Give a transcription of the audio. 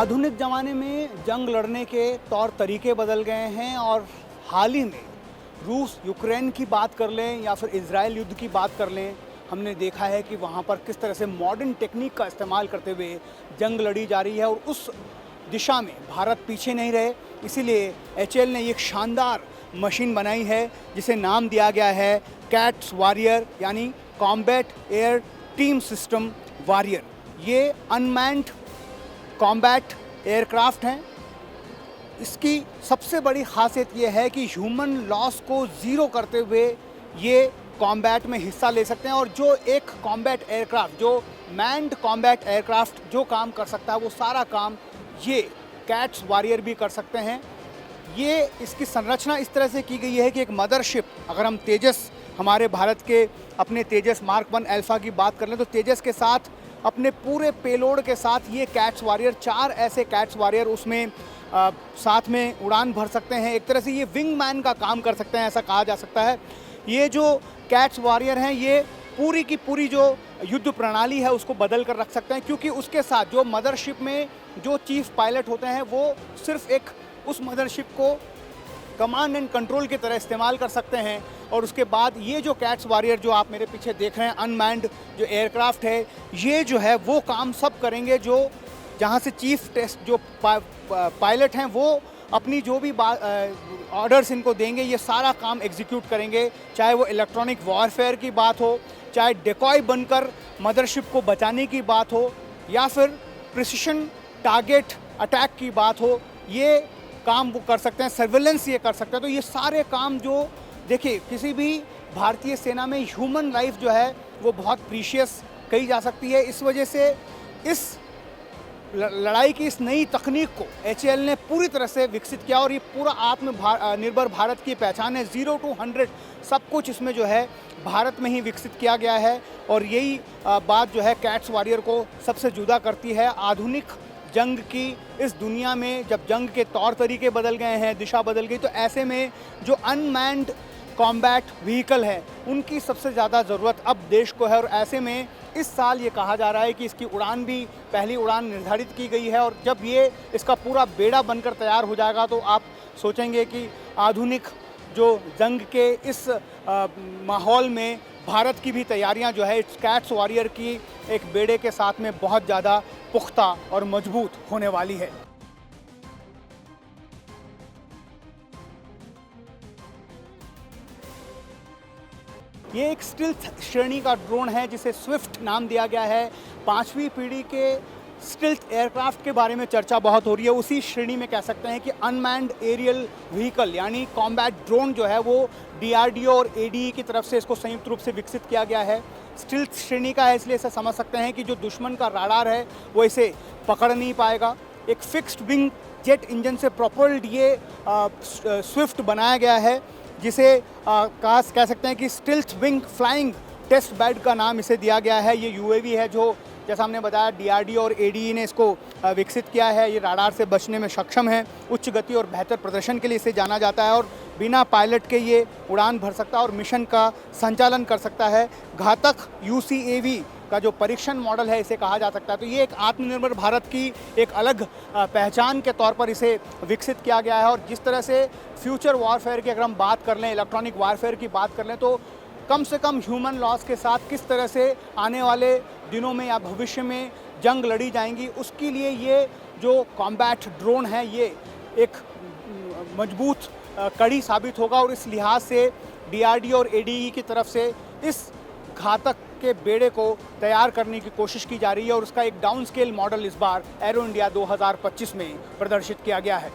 आधुनिक ज़माने में जंग लड़ने के तौर तरीके बदल गए हैं और हाल ही में रूस यूक्रेन की बात कर लें या फिर इजराइल युद्ध की बात कर लें, हमने देखा है कि वहाँ पर किस तरह से मॉडर्न टेक्निक का इस्तेमाल करते हुए जंग लड़ी जा रही है और उस दिशा में भारत पीछे नहीं रहे। इसीलिए एचएएल ने एक शानदार मशीन बनाई है जिसे नाम दिया गया है कैट्स वॉरियर, यानी combat air team system warrior. ये अनमैन्ड कॉम्बैट एयरक्राफ्ट हैं। इसकी सबसे बड़ी खासियत ये है कि ह्यूमन लॉस को ज़ीरो करते हुए ये कॉम्बैट में हिस्सा ले सकते हैं और जो एक कॉम्बैट एयरक्राफ्ट, जो मैन्ड कॉम्बैट एयरक्राफ्ट जो काम कर सकता है वो सारा काम ये कैट्स वॉरियर भी कर सकते हैं। ये इसकी संरचना इस तरह से की गई है कि एक मदरशिप, अगर हम तेजस, हमारे भारत के अपने तेजस मार्क 1 अल्फा की बात कर लें तो तेजस के साथ अपने पूरे पेलोड के साथ ये कैट्स वॉरियर, 4 ऐसे कैट्स वॉरियर उसमें साथ में उड़ान भर सकते हैं। एक तरह से ये विंग मैन का काम कर सकते हैं, ऐसा कहा जा सकता है। ये जो कैट्स वॉरियर हैं ये पूरी की पूरी जो युद्ध प्रणाली है उसको बदल कर रख सकते हैं, क्योंकि उसके साथ जो मदरशिप में जो चीफ पायलट होते हैं वो सिर्फ एक उस मदरशिप को कमांड एंड कंट्रोल की तरह इस्तेमाल कर सकते हैं। और उसके बाद ये जो कैट्स वॉरियर जो आप मेरे पीछे देख रहे हैं, अनमैन्ड जो एयरक्राफ्ट है, ये जो है वो काम सब करेंगे जो जहाँ से चीफ टेस्ट जो पायलट हैं वो अपनी जो भी ऑर्डर्स इनको देंगे ये सारा काम एग्जीक्यूट करेंगे। चाहे वो इलेक्ट्रॉनिक वॉरफेयर की बात हो, चाहे डेकॉय बनकर मदरशिप को बचाने की बात हो, या फिर प्रिसिशन टारगेट अटैक की बात हो, ये काम वो कर सकते हैं। सर्विलेंस ये कर सकते हैं। तो ये सारे काम जो देखिए, किसी भी भारतीय सेना में ह्यूमन लाइफ जो है वो बहुत प्रीशियस कही जा सकती है। इस वजह से इस लड़ाई की इस नई तकनीक को एचएएल ने पूरी तरह से विकसित किया और ये पूरा आत्मनिर्भर भारत की पहचान है। 0 to 100 सब कुछ इसमें जो है भारत में ही विकसित किया गया है और यही बात जो है कैट्स वॉरियर को सबसे जुदा करती है। आधुनिक जंग की इस दुनिया में जब जंग के तौर तरीके बदल गए हैं, दिशा बदल गई, तो ऐसे में जो अनमैन्ड कॉम्बैट व्हीकल है उनकी सबसे ज़्यादा ज़रूरत अब देश को है। और ऐसे में इस साल ये कहा जा रहा है कि इसकी उड़ान भी, पहली उड़ान निर्धारित की गई है और जब ये इसका पूरा बेड़ा बनकर तैयार हो जाएगा तो आप सोचेंगे कि आधुनिक जो जंग के इस माहौल में भारत की भी तैयारियां जो है इस कैट्स वॉरियर की एक बेड़े के साथ में बहुत ज़्यादा पुख्ता और मजबूत होने वाली है। ये एक स्टिल्थ श्रेणी का ड्रोन है जिसे स्विफ्ट नाम दिया गया है। 5वीं पीढ़ी के स्टिल्थ एयरक्राफ्ट के बारे में चर्चा बहुत हो रही है। उसी श्रेणी में कह सकते हैं कि अनमैन्ड एरियल व्हीकल यानी कॉम्बैट ड्रोन जो है वो डीआरडीओ और एडीई की तरफ से इसको संयुक्त रूप से विकसित किया गया है। स्टिल्थ श्रेणी का है, इसलिए इसे समझ सकते हैं कि जो दुश्मन का राडार है वो इसे पकड़ नहीं पाएगा। एक फिक्स्ड विंग जेट इंजन से प्रोपल्ड ये स्विफ्ट बनाया गया है, जिसे कह सकते हैं कि stealth wing flying test bed का नाम इसे दिया गया है। ये यूएवी है जो, जैसा हमने बताया, डीआरडीओ और एडीई ने इसको विकसित किया है। ये राडार से बचने में सक्षम है, उच्च गति और बेहतर प्रदर्शन के लिए इसे जाना जाता है और बिना पायलट के ये उड़ान भर सकता है और मिशन का संचालन कर सकता है। घातक यूसीएवी का जो परीक्षण मॉडल है इसे कहा जा सकता है। तो ये एक आत्मनिर्भर भारत की एक अलग पहचान के तौर पर इसे विकसित किया गया है। और जिस तरह से फ्यूचर वॉरफेयर की अगर हम बात कर लें, इलेक्ट्रॉनिक वॉरफेयर की बात कर लें, तो कम से कम ह्यूमन लॉस के साथ किस तरह से आने वाले दिनों में या भविष्य में जंग लड़ी जाएंगी, उसके लिए ये जो कॉम्बैट ड्रोन है ये एक मजबूत कड़ी साबित होगा। और इस लिहाज से डीआरडीओ और एडीई की तरफ से इस घातक के बेड़े को तैयार करने की कोशिश की जा रही है और उसका एक डाउन स्केल मॉडल इस बार एरो इंडिया 2025 में प्रदर्शित किया गया है।